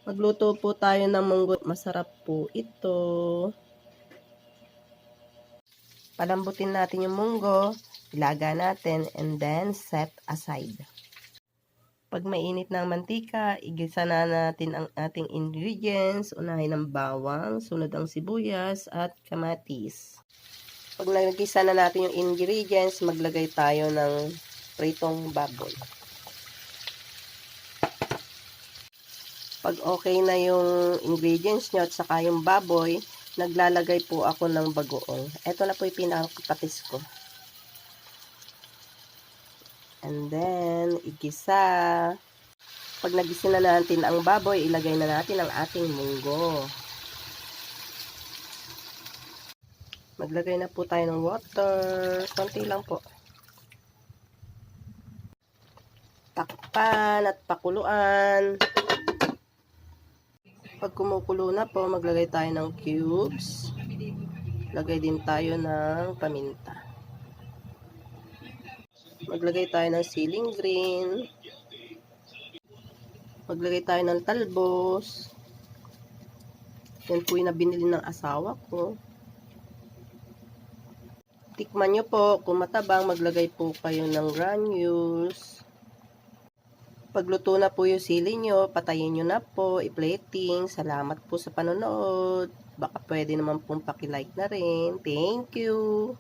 Magluto po tayo ng munggo. Masarap po ito. Palambutin natin yung munggo, ilaga natin, and then set aside. Pag mainit na ang mantika, igisa na natin ang ating ingredients. Unahin ang bawang, sunod ang sibuyas at kamatis. Pag nagisa na natin yung ingredients, maglagay tayo ng pritong baboy. Pag okay na yung ingredients nyo at saka yung baboy, naglalagay po ako ng bagoong. Ito na po yung pinakapatis ko. And then, igisa. Pag nagisa na natin ang baboy, ilagay na natin ang ating munggo. Maglagay na po tayo ng water. Konti lang po. Takpan at pakuluan. Pag kumukulo na po, maglagay tayo ng cubes. Lagay din tayo ng paminta. Maglagay tayo ng siling green. Maglagay tayo ng talbos. Yan po yung nabinili ng asawa ko. Tikman nyo po, kung matabang, maglagay po kayo ng granules. Pagluto na po yung sili nyo, patayin nyo na po, i-plating. Salamat po sa panonood. Baka pwede naman pong paki-like na rin. Thank you!